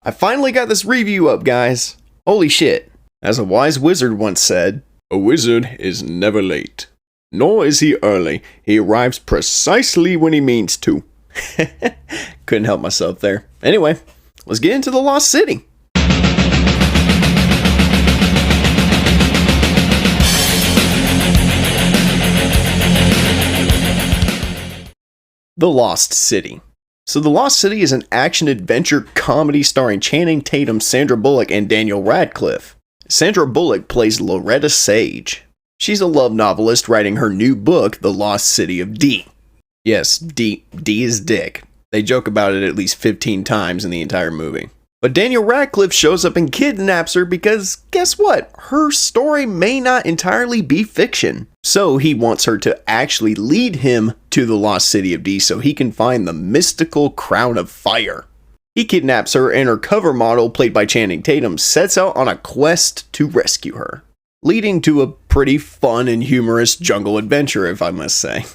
I finally got this review up, guys. Holy shit. As a wise wizard once said, "A wizard is never late. Nor is he early. He arrives precisely when he means to." Couldn't help myself there. Anyway, let's get into The Lost City. The Lost City. So The Lost City is an action-adventure comedy starring Channing Tatum, Sandra Bullock, and Daniel Radcliffe. Sandra Bullock plays Loretta Sage. She's a love novelist writing her new book, The Lost City of D. Yes, D is dick. They joke about it at least 15 times in the entire movie. But Daniel Radcliffe shows up and kidnaps her because, guess what? Her story may not entirely be fiction. So he wants her to actually lead him to the Lost City of D so he can find the mystical Crown of Fire. He kidnaps her and her cover model, played by Channing Tatum, sets out on a quest to rescue her, leading to a pretty fun and humorous jungle adventure, if I must say.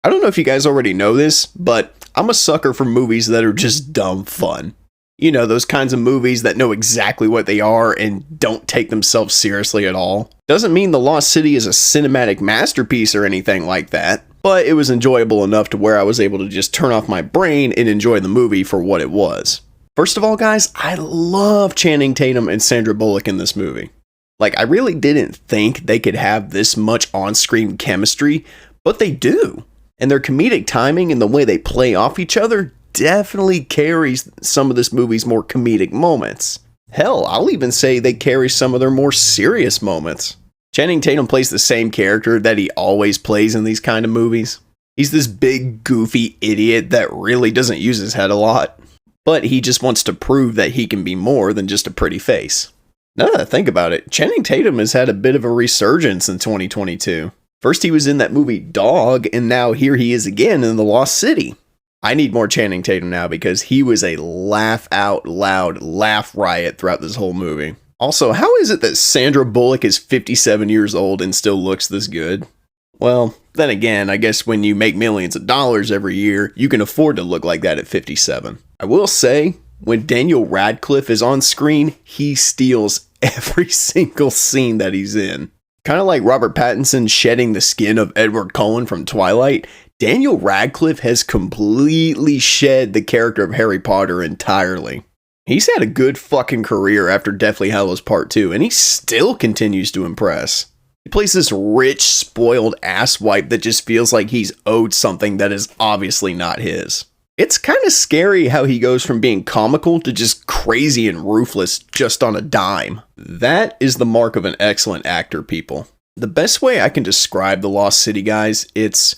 I don't know if you guys already know this, but I'm a sucker for movies that are just dumb fun. You know, those kinds of movies that know exactly what they are and don't take themselves seriously at all. Doesn't mean The Lost City is a cinematic masterpiece or anything like that, but it was enjoyable enough to where I was able to just turn off my brain and enjoy the movie for what it was. First of all, guys, I love Channing Tatum and Sandra Bullock in this movie. Like, I really didn't think they could have this much on-screen chemistry, but they do. And their comedic timing and the way they play off each other definitely carries some of this movie's more comedic moments. Hell, I'll even say they carry some of their more serious moments. Channing Tatum plays the same character that he always plays in these kind of movies. He's this big, goofy idiot that really doesn't use his head a lot, but he just wants to prove that he can be more than just a pretty face. Now that I think about it, Channing Tatum has had a bit of a resurgence in 2022. First he was in that movie Dog, and now here he is again in The Lost City. I need more Channing Tatum now because he was a laugh out loud laugh riot throughout this whole movie. Also, how is it that Sandra Bullock is 57 years old and still looks this good? Well, then again, I guess when you make millions of dollars every year, you can afford to look like that at 57. I will say, when Daniel Radcliffe is on screen, he steals every single scene that he's in. Kind of like Robert Pattinson shedding the skin of Edward Cullen from Twilight, Daniel Radcliffe has completely shed the character of Harry Potter entirely. He's had a good fucking career after Deathly Hallows Part 2, and he still continues to impress. He plays this rich, spoiled asswipe that just feels like he's owed something that is obviously not his. It's kind of scary how he goes from being comical to just crazy and ruthless just on a dime. That is the mark of an excellent actor, people. The best way I can describe The Lost City, guys, it's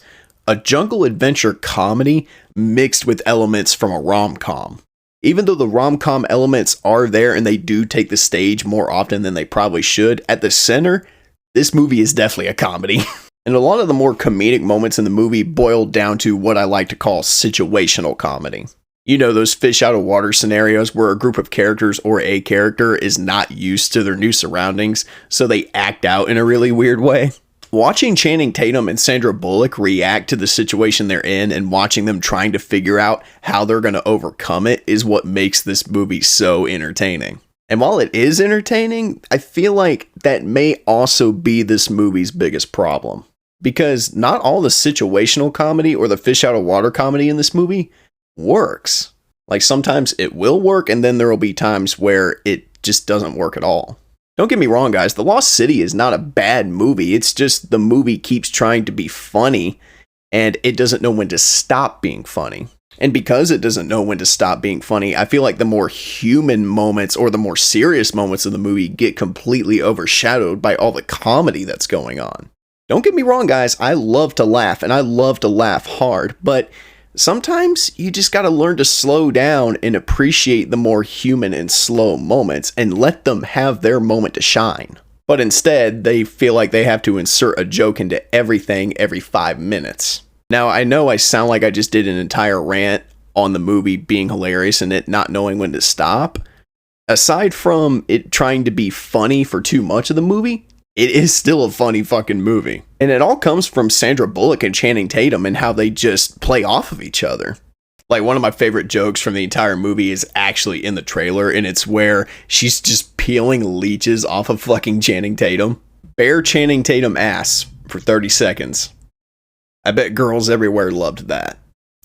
a jungle adventure comedy mixed with elements from a rom-com. Even though the rom-com elements are there and they do take the stage more often than they probably should, at the center, this movie is definitely a comedy. And a lot of the more comedic moments in the movie boil down to what I like to call situational comedy. You know, those fish out of water scenarios where a group of characters or a character is not used to their new surroundings, so they act out in a really weird way. Watching Channing Tatum and Sandra Bullock react to the situation they're in and watching them trying to figure out how they're going to overcome it is what makes this movie so entertaining. And while it is entertaining, I feel like that may also be this movie's biggest problem. Because not all the situational comedy or the fish out of water comedy in this movie works. Like, sometimes it will work, and then there will be times where it just doesn't work at all. Don't get me wrong, guys, The Lost City is not a bad movie. It's just the movie keeps trying to be funny, and it doesn't know when to stop being funny. And because it doesn't know when to stop being funny, I feel like the more human moments or the more serious moments of the movie get completely overshadowed by all the comedy that's going on. Don't get me wrong, guys, I love to laugh, and I love to laugh hard, but sometimes you just gotta learn to slow down and appreciate the more human and slow moments and let them have their moment to shine. But instead, they feel like they have to insert a joke into everything every 5 minutes. Now, I know I sound like I just did an entire rant on the movie being hilarious and it not knowing when to stop. Aside from it trying to be funny for too much of the movie, it is still a funny fucking movie. And it all comes from Sandra Bullock and Channing Tatum and how they just play off of each other. Like, one of my favorite jokes from the entire movie is actually in the trailer, and it's where she's just peeling leeches off of fucking Channing Tatum. Bare Channing Tatum ass for 30 seconds. I bet girls everywhere loved that.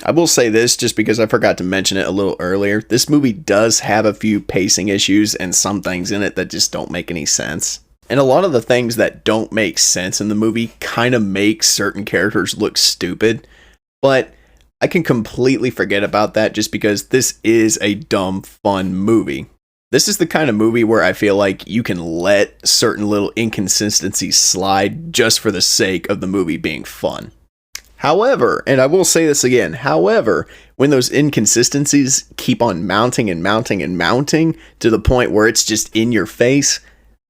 I will say this, just because I forgot to mention it a little earlier. This movie does have a few pacing issues and some things in it that just don't make any sense. And a lot of the things that don't make sense in the movie kind of make certain characters look stupid. But I can completely forget about that just because this is a dumb, fun movie. This is the kind of movie where I feel like you can let certain little inconsistencies slide just for the sake of the movie being fun. However, and I will say this again, however, when those inconsistencies keep on mounting and mounting and mounting to the point where it's just in your face,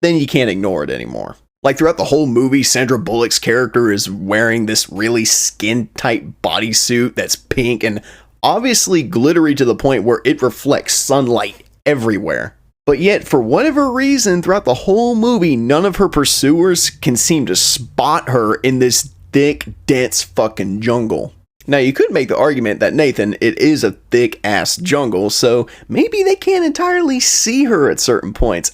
then you can't ignore it anymore. Like, throughout the whole movie, Sandra Bullock's character is wearing this really skin-tight bodysuit that's pink and obviously glittery to the point where it reflects sunlight everywhere. But yet, for whatever reason, throughout the whole movie, none of her pursuers can seem to spot her in this thick, dense fucking jungle. Now, you could make the argument that, Nathan, it is a thick-ass jungle, so maybe they can't entirely see her at certain points.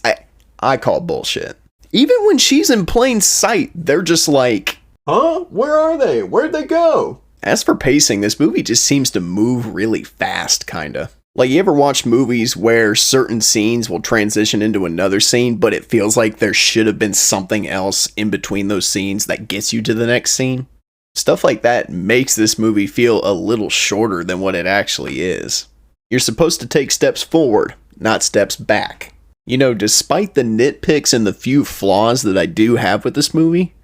I call bullshit. Even when she's in plain sight, they're just like, huh? Where are they? Where'd they go? As for pacing, this movie just seems to move really fast, kinda. Like, you ever watch movies where certain scenes will transition into another scene, but it feels like there should have been something else in between those scenes that gets you to the next scene? Stuff like that makes this movie feel a little shorter than what it actually is. You're supposed to take steps forward, not steps back. You know, despite the nitpicks and the few flaws that I do have with this movie,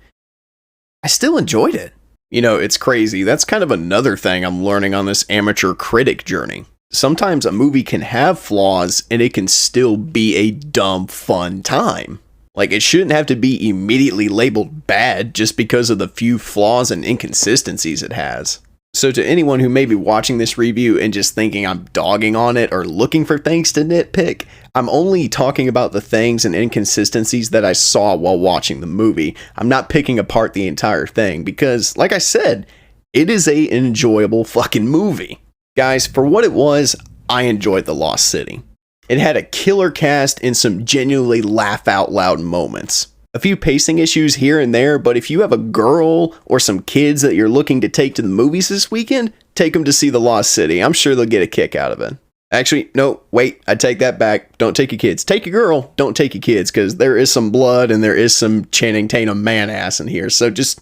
I still enjoyed it. You know, it's crazy. That's kind of another thing I'm learning on this amateur critic journey. Sometimes a movie can have flaws and it can still be a dumb, fun time. Like, it shouldn't have to be immediately labeled bad just because of the few flaws and inconsistencies it has. So to anyone who may be watching this review and just thinking I'm dogging on it or looking for things to nitpick, I'm only talking about the things and inconsistencies that I saw while watching the movie. I'm not picking apart the entire thing because, like I said, it is an enjoyable fucking movie. Guys, for what it was, I enjoyed The Lost City. It had a killer cast and some genuinely laugh out loud moments. A few pacing issues here and there, but if you have a girl or some kids that you're looking to take to the movies this weekend, take them to see The Lost City. I'm sure they'll get a kick out of it. Actually, no, wait, I take that back. Don't take your kids. Take your girl, don't take your kids, because there is some blood and there is some Channing Tatum man ass in here, so just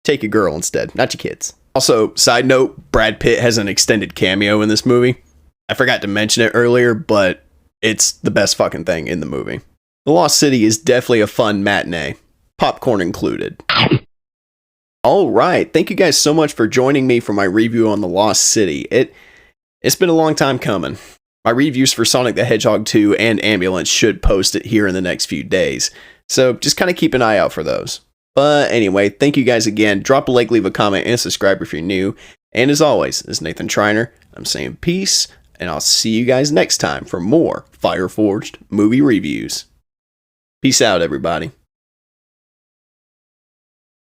take your girl instead, not your kids. Also, side note, Brad Pitt has an extended cameo in this movie. I forgot to mention it earlier, but it's the best fucking thing in the movie. The Lost City is definitely a fun matinee, popcorn included. Alright, thank you guys so much for joining me for my review on The Lost City. It's been a long time coming. My reviews for Sonic the Hedgehog 2 and Ambulance should post it here in the next few days, so just kind of keep an eye out for those. But anyway, thank you guys again. Drop a like, leave a comment, and subscribe if you're new. And as always, this is Nathan Triner. I'm saying peace, and I'll see you guys next time for more Fire Forged movie reviews. Peace out, everybody.